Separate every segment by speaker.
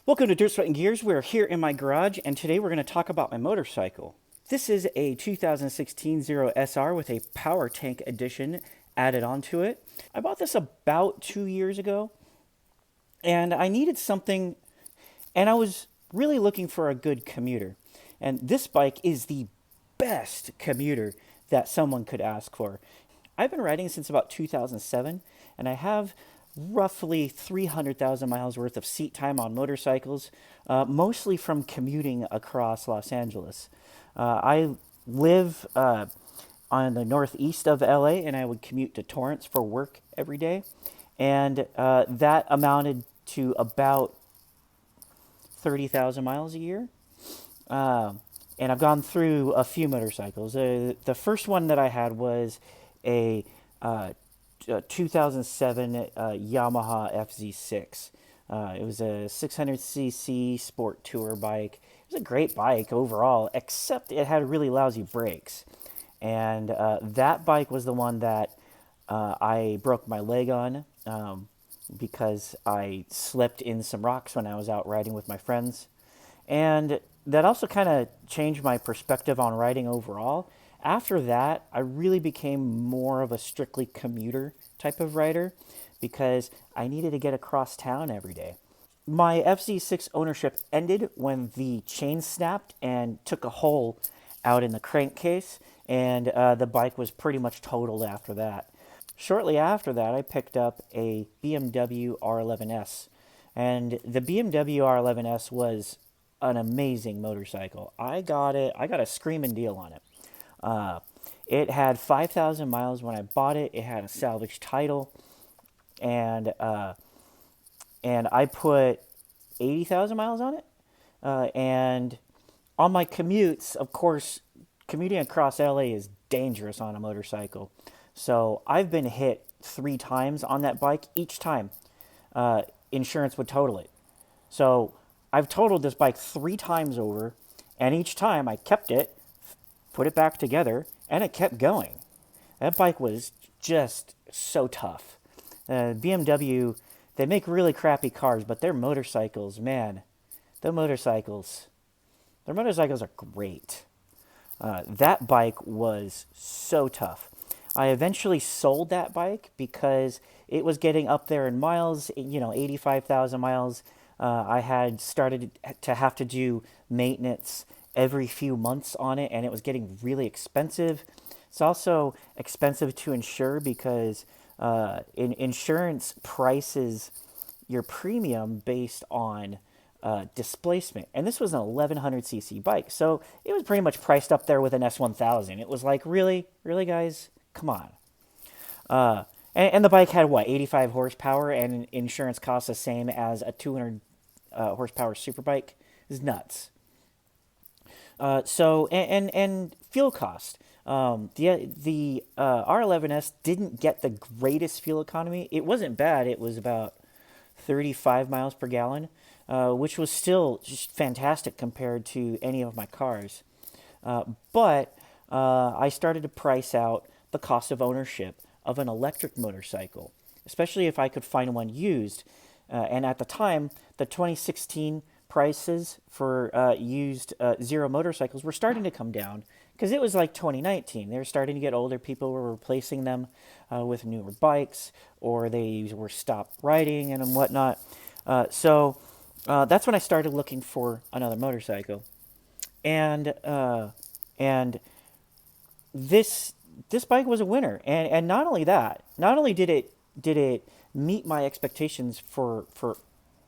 Speaker 1: Welcome to Dirt, Sweat, and Gears. We're here in my garage, and today we're going to talk about my motorcycle. This is a 2016 Zero SR with a power tank edition added onto it. I bought this about 2 years ago, and I needed something, and I was really looking for a good commuter. And this bike is the best commuter that someone could ask for. I've been riding since about 2007, and I have roughly 300,000 miles worth of seat time on motorcycles, mostly from commuting across Los Angeles. I live on the northeast of LA, and I would commute to Torrance for work every day, and that amounted to about 30,000 miles a year. And I've gone through a few motorcycles. The first one that I had was a 2007 Yamaha FZ6. It was a 600cc sport tour bike. It was a great bike overall, except it had really lousy brakes. And that bike was the one that I broke my leg on because I slipped in some rocks when I was out riding with my friends. And that also kind of changed my perspective on riding overall. After that, I really became more of a strictly commuter type of rider because I needed to get across town every day. My FZ6 ownership ended when the chain snapped and took a hole out in the crankcase, and the bike was pretty much totaled after that. Shortly after that, I picked up a BMW R11S, and the BMW R11S was an amazing motorcycle. I got a screaming deal on it. It had 5,000 miles when I bought it. It had a salvage title, and I put 80,000 miles on it. And on my commutes, of course, commuting across LA is dangerous on a motorcycle. So I've been hit 3 times on that bike. Each time, insurance would total it. So I've totaled this bike 3 times over, and each time I kept it, put it back together, and it kept going. That bike was just so tough. BMW, they make really crappy cars, but their motorcycles, man, their motorcycles are great. That bike was so tough. I eventually sold that bike because it was getting up there in miles, 85,000 miles. I had started to have to do maintenance every few months on it, and it was getting really expensive. It's also expensive to insure because insurance prices your premium based on displacement. And this was an 1100cc bike, so it was pretty much priced up there with an S1000. It was like, really, guys, come on. And the bike had what, 85 horsepower, and insurance costs the same as a 200 horsepower superbike. Is nuts. And fuel cost. The R11S didn't get the greatest fuel economy. It wasn't bad. It was about 35 miles per gallon, which was still just fantastic compared to any of my cars. But I started to price out the cost of ownership of an electric motorcycle, especially if I could find one used. And at the time, the 2016 prices for used Zero motorcycles were starting to come down because it was like 2019. They were starting to get older. People were replacing them with newer bikes, or they were stopped riding and whatnot. So that's when I started looking for another motorcycle, and this bike was a winner. And not only that, not only did it meet my expectations for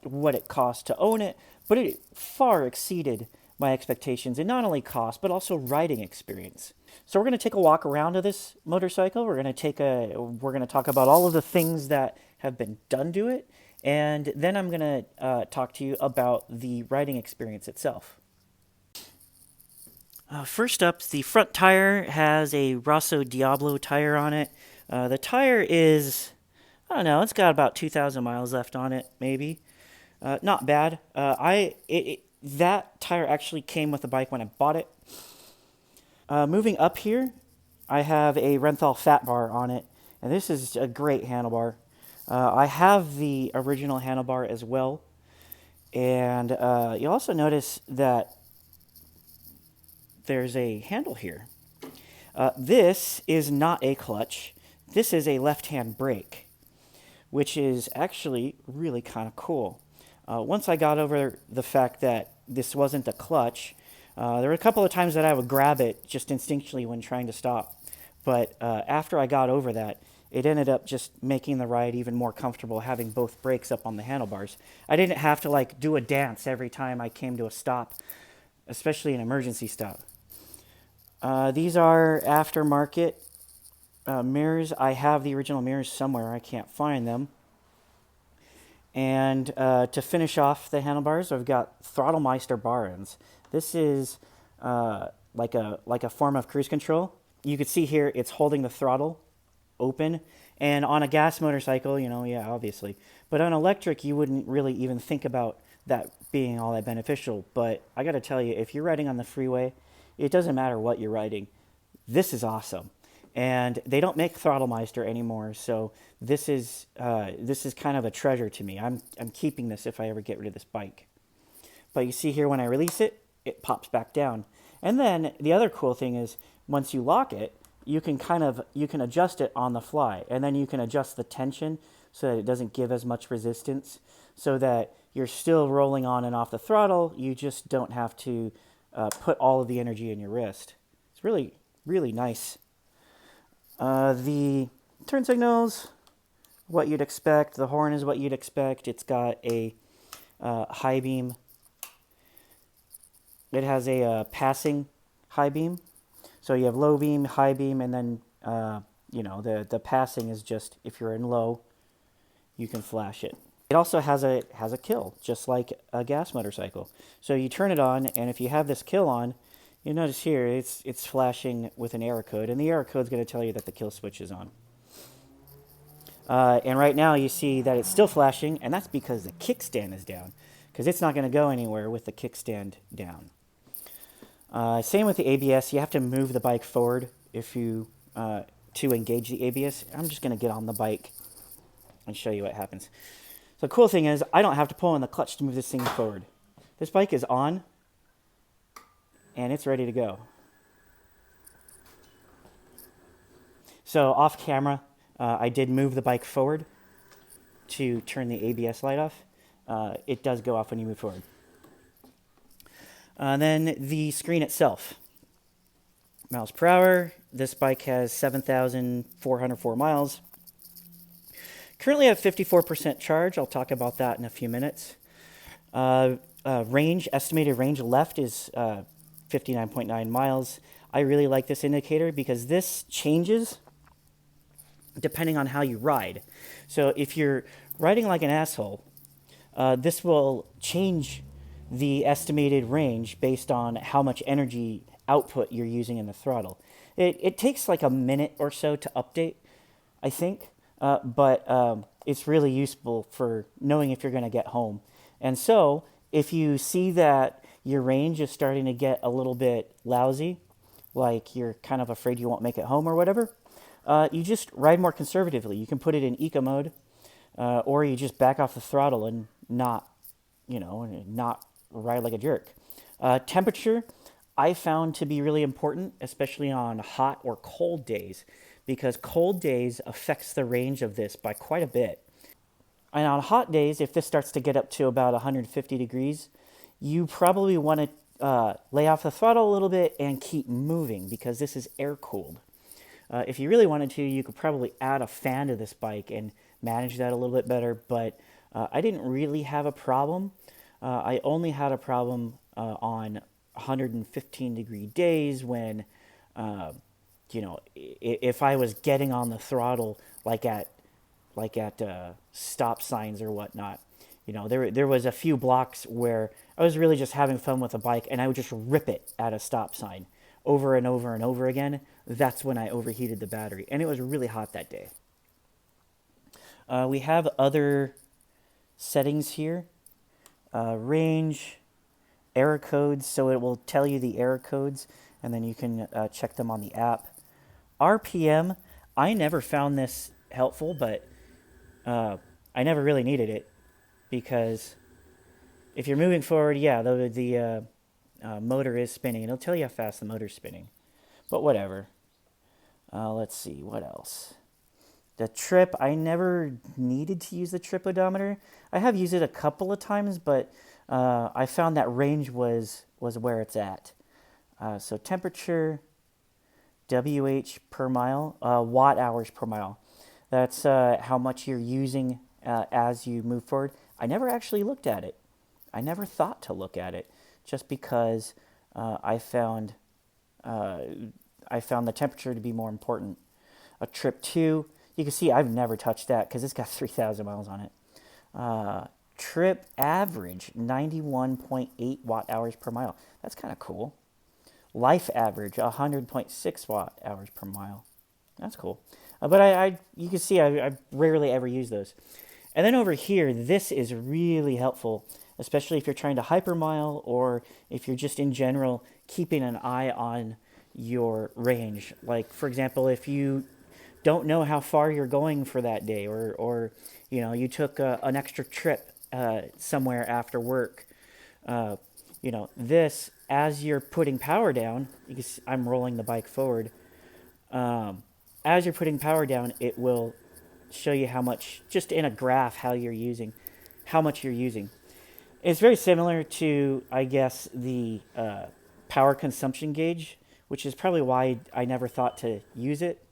Speaker 1: what it cost to own it, but it far exceeded my expectations in not only cost, but also riding experience. So we're going to take a walk around to this motorcycle. We're going to talk about all of the things that have been done to it, and then I'm going to talk to you about the riding experience itself. First up, the front tire has a Rosso Diablo tire on it. The tire is, I don't know, it's got about 2,000 miles left on it, maybe. Not bad. That tire actually came with the bike when I bought it. Moving up here, I have a Renthal Fat Bar on it, and this is a great handlebar. I have the original handlebar as well, And you'll also notice that there's a handle here. This is not a clutch. This is a left-hand brake, which is actually really kind of cool. Once I got over the fact that this wasn't a clutch, there were a couple of times that I would grab it just instinctually when trying to stop. But after I got over that, it ended up just making the ride even more comfortable having both brakes up on the handlebars. I didn't have to like do a dance every time I came to a stop, especially an emergency stop. These are aftermarket mirrors. I have the original mirrors somewhere. I can't find them. And to finish off the handlebars, I've got Throttle Meister bar ends. This is like a form of cruise control. You can see here it's holding the throttle open. And on a gas motorcycle, yeah, obviously. But on electric, you wouldn't really even think about that being all that beneficial. But I got to tell you, if you're riding on the freeway, it doesn't matter what you're riding. This is awesome. And they don't make Throttle Meister anymore, so this is kind of a treasure to me. I'm keeping this if I ever get rid of this bike. But you see here when I release it, it pops back down. And then the other cool thing is once you lock it, you can adjust it on the fly, and then you can adjust the tension so that it doesn't give as much resistance, so that you're still rolling on and off the throttle. You just don't have to put all of the energy in your wrist. It's really, really nice. The turn signals, what you'd expect. The horn is what you'd expect. It's got a high beam. It has a passing high beam. So you have low beam, high beam, and then the passing is just if you're in low, you can flash it. It also has a kill, just like a gas motorcycle. So you turn it on, and if you have this kill on, you notice here it's flashing with an error code, and the error code is going to tell you that the kill switch is on. And right now you see that it's still flashing, and that's because the kickstand is down, because it's not going to go anywhere with the kickstand down. Same with the ABS. You have to move the bike forward if you to engage the ABS. I'm just going to get on the bike and show you what happens. So the cool thing is I don't have to pull on the clutch to move this thing forward. This bike is on, and it's ready to go. So off camera, I did move the bike forward to turn the ABS light off. It does go off when you move forward. Then the screen itself. Miles per hour. This bike has 7,404 miles. Currently at 54% charge. I'll talk about that in a few minutes. Estimated range left is 59.9 miles. I really like this indicator because this changes depending on how you ride. So if you're riding like an asshole, this will change the estimated range based on how much energy output you're using in the throttle. It takes like a minute or so to update, I think, but it's really useful for knowing if you're going to get home. And so if you see that your range is starting to get a little bit lousy, like you're kind of afraid you won't make it home or whatever, you just ride more conservatively. You can put it in eco mode, or you just back off the throttle and not ride like a jerk. Temperature, I found to be really important, especially on hot or cold days, because cold days affects the range of this by quite a bit. And on hot days, if this starts to get up to about 150 degrees, you probably want to lay off the throttle a little bit and keep moving because this is air cooled. If you really wanted to, you could probably add a fan to this bike and manage that a little bit better, but I didn't really have a problem. I only had a problem on 115 degree days when, if I was getting on the throttle like at stop signs or whatnot. There was a few blocks where I was really just having fun with the bike and I would just rip it at a stop sign over and over and over again. That's when I overheated the battery, and it was really hot that day. We have other settings here. Range, error codes, so it will tell you the error codes, and then you can check them on the app. RPM, I never found this helpful, but I never really needed it because if you're moving forward, yeah, the motor is spinning. It'll tell you how fast the motor's spinning. But whatever. Let's see, what else? The trip, I never needed to use the trip odometer. I have used it a couple of times, but I found that range was where it's at. So temperature, WH per mile, watt hours per mile. That's how much you're using as you move forward. I never actually looked at it. I never thought to look at it, just because I found the temperature to be more important. A trip 2, you can see I've never touched that because it's got 3,000 miles on it. Trip average, 91.8 watt hours per mile. That's kind of cool. Life average, 100.6 watt hours per mile. That's cool. But you can see I rarely ever use those. And then over here, this is really helpful, especially if you're trying to hypermile or if you're just in general keeping an eye on your range. Like, for example, if you don't know how far you're going for that day, or you took an extra trip somewhere after work, this, as you're putting power down, you can see I'm rolling the bike forward. As you're putting power down, it will show you how much, just in a graph, how much you're using. It's very similar to, I guess, the power consumption gauge, which is probably why I never thought to use it.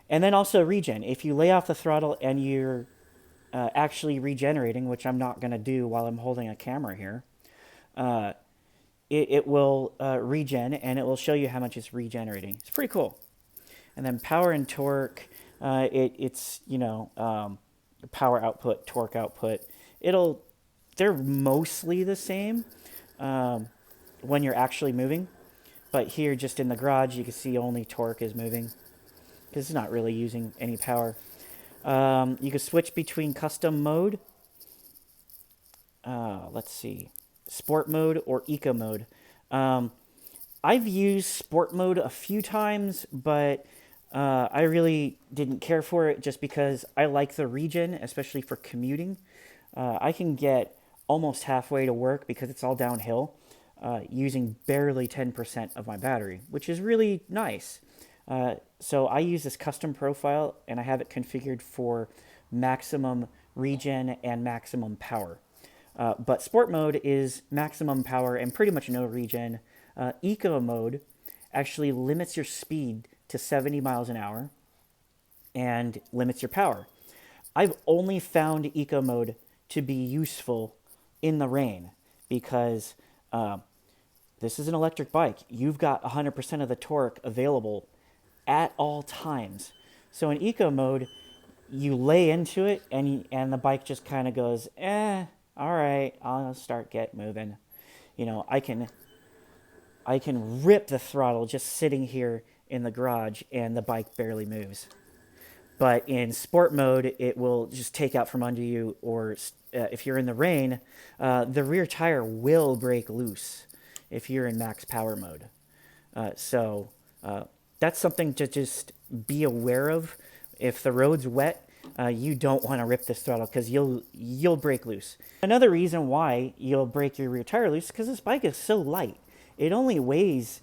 Speaker 1: And then also regen. If you lay off the throttle and you're actually regenerating, which I'm not going to do while I'm holding a camera here, it will regen, and it will show you how much it's regenerating. It's pretty cool. And then power and torque, it's power output, torque output. They're mostly the same when you're actually moving. But here, just in the garage, you can see only torque is moving because it's not really using any power. You can switch between custom mode. Let's see. Sport mode or eco mode. I've used sport mode a few times, but I really didn't care for it just because I like the regen, especially for commuting. I can get almost halfway to work because it's all downhill using barely 10% of my battery, which is really nice. So I use this custom profile, and I have it configured for maximum regen and maximum power. But sport mode is maximum power and pretty much no regen. Eco mode actually limits your speed to 70 miles an hour and limits your power. I've only found eco mode to be useful in the rain because this is an electric bike. You've got 100% of the torque available at all times. So in eco mode, you lay into it and the bike just kind of goes, all right, I'll start get moving. I can rip the throttle just sitting here in the garage and the bike barely moves. But in sport mode, it will just take out from under you, or if you're in the rain, the rear tire will break loose if you're in max power mode. So that's something to just be aware of. If the road's wet, you don't want to rip this throttle because you'll break loose. Another reason why you'll break your rear tire loose is because this bike is so light. It only weighs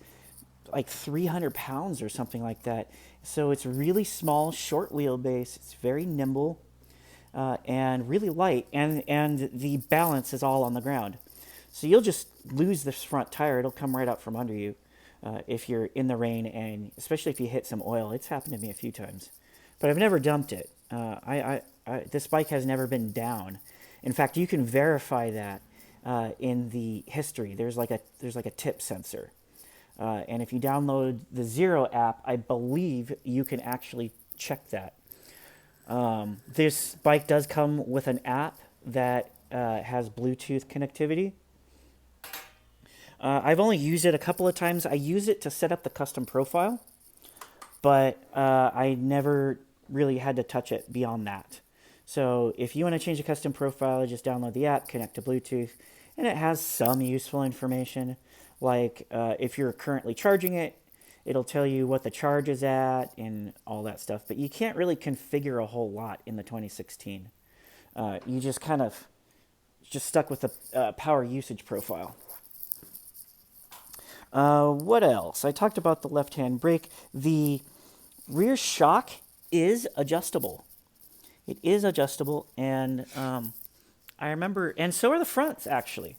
Speaker 1: like 300 pounds or something like that. So it's really small, short wheelbase. It's very nimble and really light, and the balance is all on the ground. So you'll just lose this front tire. It'll come right out from under you if you're in the rain, and especially if you hit some oil. It's happened to me a few times, but I've never dumped it. This bike has never been down. In fact, you can verify that in the history. There's like a tip sensor. And if you download the Zero app, I believe you can actually check that. This bike does come with an app that has Bluetooth connectivity. I've only used it a couple of times. I use it to set up the custom profile, but I never really had to touch it beyond that. So if you want to change the custom profile, just download the app, connect to Bluetooth, and it has some useful information. Like if you're currently charging it, it'll tell you what the charge is at and all that stuff. But you can't really configure a whole lot in the 2016. You just kind of just stuck with the power usage profile. What else? I talked about the left-hand brake. The rear shock is adjustable. It is adjustable, and I remember, and so are the fronts, actually.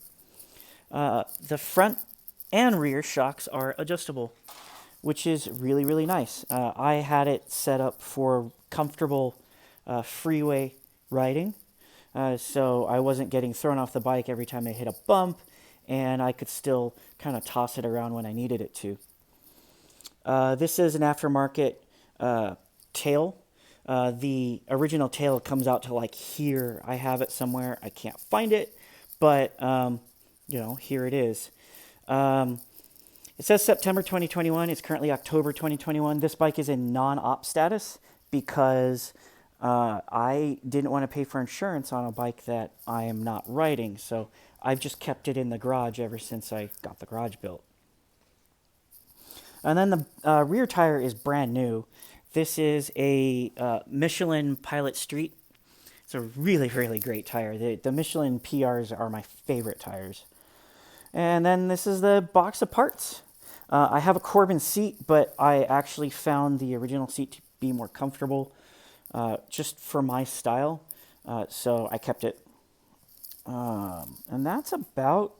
Speaker 1: The front and rear shocks are adjustable, which is really, really nice. I had it set up for comfortable freeway riding, so I wasn't getting thrown off the bike every time I hit a bump, and I could still kind of toss it around when I needed it to. This is an aftermarket tail. The original tail comes out to like here. I have it somewhere. I can't find it, but here it is. It says September 2021. It's currently October 2021. This bike is in non-op status because I didn't want to pay for insurance on a bike that I am not riding. So I've just kept it in the garage ever since I got the garage built. And then the rear tire is brand new. This is a Michelin Pilot Street. It's a really, really great tire. The Michelin PRs are my favorite tires. And then this is the box of parts. I have a Corbin seat, but I actually found the original seat to be more comfortable just for my style. So I kept it. And that's about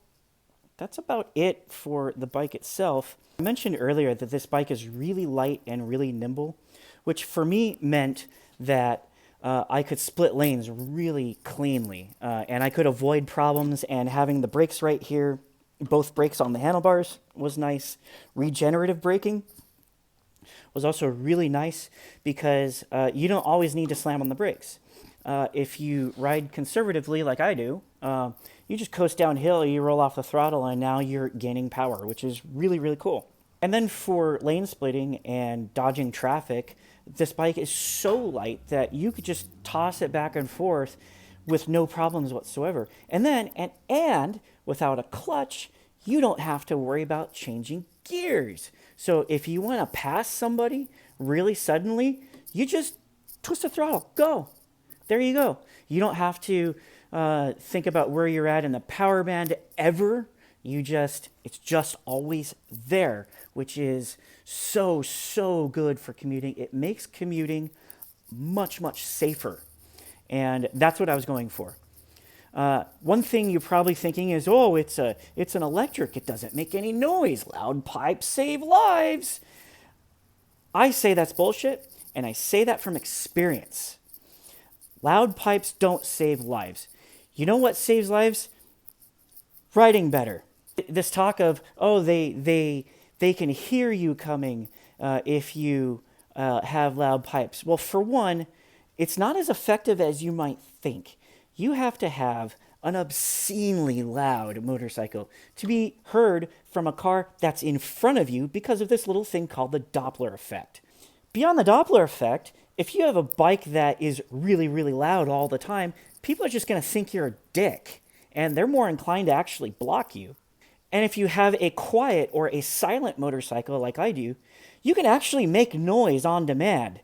Speaker 1: it for the bike itself. I mentioned earlier that this bike is really light and really nimble, which for me meant that I could split lanes really cleanly, and I could avoid problems, and having the brakes right here, both brakes on the handlebars, was nice. Regenerative braking was also really nice because you don't always need to slam on the brakes. If you ride conservatively like I do, you just coast downhill, you roll off the throttle, and now you're gaining power, which is really, really cool. And then for lane splitting and dodging traffic, this bike is so light that you could just toss it back and forth with no problems whatsoever. And then, and without a clutch, you don't have to worry about changing gears. So if you want to pass somebody really suddenly, you just twist the throttle, go. There you go. You don't have to think about where you're at in the power band ever. It's just always there, which is so good for commuting. It makes commuting much, much safer. And that's what I was going for. One thing you're probably thinking is, oh, it's an electric. It doesn't make any noise. Loud pipes save lives. I say that's bullshit, and I say that from experience. Loud pipes don't save lives. You know what saves lives? Riding better. This talk of, oh, they can hear you coming if you have loud pipes. Well, for one, it's not as effective as you might think. You have to have an obscenely loud motorcycle to be heard from a car that's in front of you because of this little thing called the Doppler effect. Beyond the Doppler effect, if you have a bike that is really, really loud all the time, people are just going to think you're a dick, and they're more inclined to actually block you. And if you have a quiet or a silent motorcycle like I do, you can actually make noise on demand.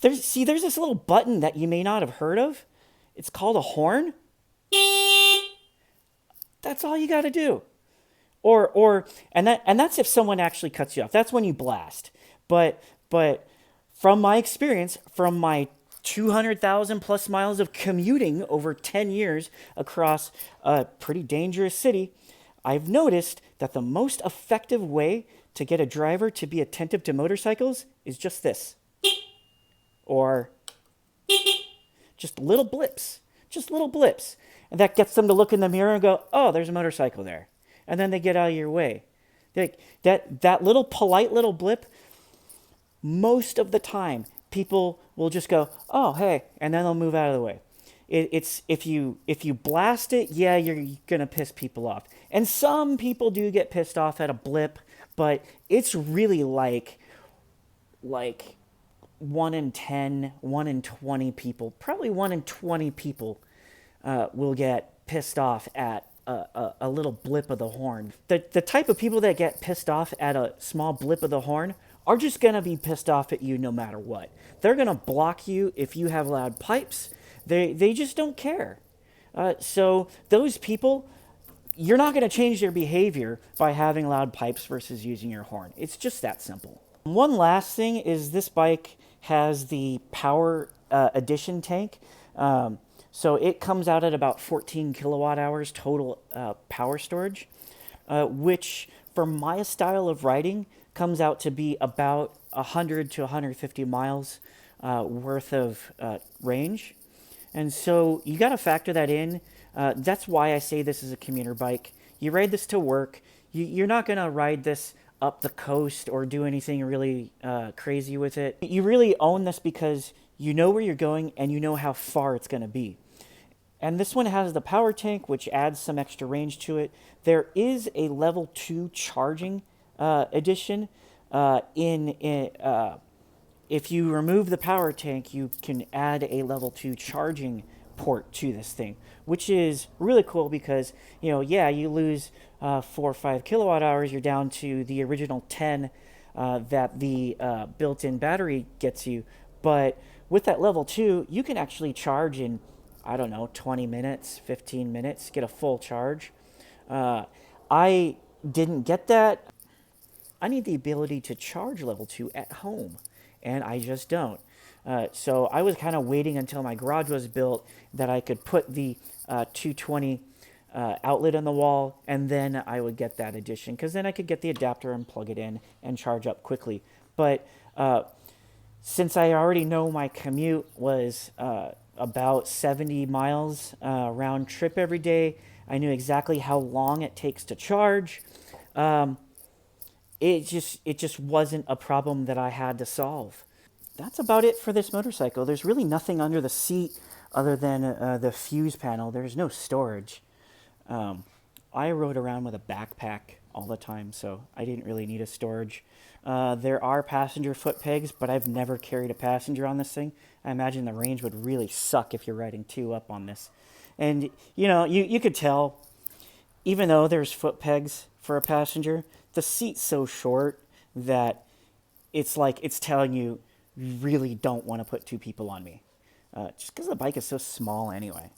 Speaker 1: There's this little button that you may not have heard of. It's called a horn. That's all you got to do. And that's if someone actually cuts you off. That's when you blast. But from my experience, from my 200,000 plus miles of commuting over 10 years across a pretty dangerous city, I've noticed that the most effective way to get a driver to be attentive to motorcycles is just this. Or just little blips. And that gets them to look in the mirror and go, oh, there's a motorcycle there. And then they get out of your way. That little polite little blip, most of the time, people will just go, oh, hey, and then they'll move out of the way. It's if you blast it, yeah, you're gonna piss people off. And some people do get pissed off at a blip, but it's really like 1 in 10, 1 in 20 people, probably 1 in 20 people will get pissed off at a little blip of the horn. The type of people that get pissed off at a small blip of the horn are just going to be pissed off at you no matter what. They're going to block you if you have loud pipes. They just don't care. So those people, you're not going to change their behavior by having loud pipes versus using your horn. It's just that simple. One last thing is this bike has the power addition tank. So it comes out at about 14 kilowatt hours total power storage, which for my style of riding comes out to be about 100 to 150 miles worth of range. And so you got to factor that in. That's why I say this is a commuter bike. You ride this to work. You're not going to ride this up the coast or do anything really crazy with it. You really own this because you know where you're going and you know how far it's going to be. And this one has the power tank, which adds some extra range to it. There is a level 2 charging edition. If you remove the power tank, you can add a level 2 charging port to this thing, which is really cool because, you lose 4 or 5 kilowatt hours. You're down to the original 10 that the built-in battery gets you. But with that level 2, you can actually charge in, 20 minutes, 15 minutes, get a full charge. I didn't get that. I need the ability to charge level 2 at home, and I just don't. So I was kind of waiting until my garage was built that I could put the 220 outlet on the wall, and then I would get that addition, because then I could get the adapter and plug it in and charge up quickly. But since I already know my commute was about 70 miles round trip every day, I knew exactly how long it takes to charge. It just wasn't a problem that I had to solve. That's about it for this motorcycle. There's really nothing under the seat other than the fuse panel. There's no storage. I rode around with a backpack all the time, so I didn't really need a storage. There are passenger foot pegs, but I've never carried a passenger on this thing. I imagine the range would really suck if you're riding 2 up on this. And, you could tell, even though there's foot pegs for a passenger, the seat's so short that it's like it's telling you really don't want to put 2 people on me. Just because the bike is so small anyway.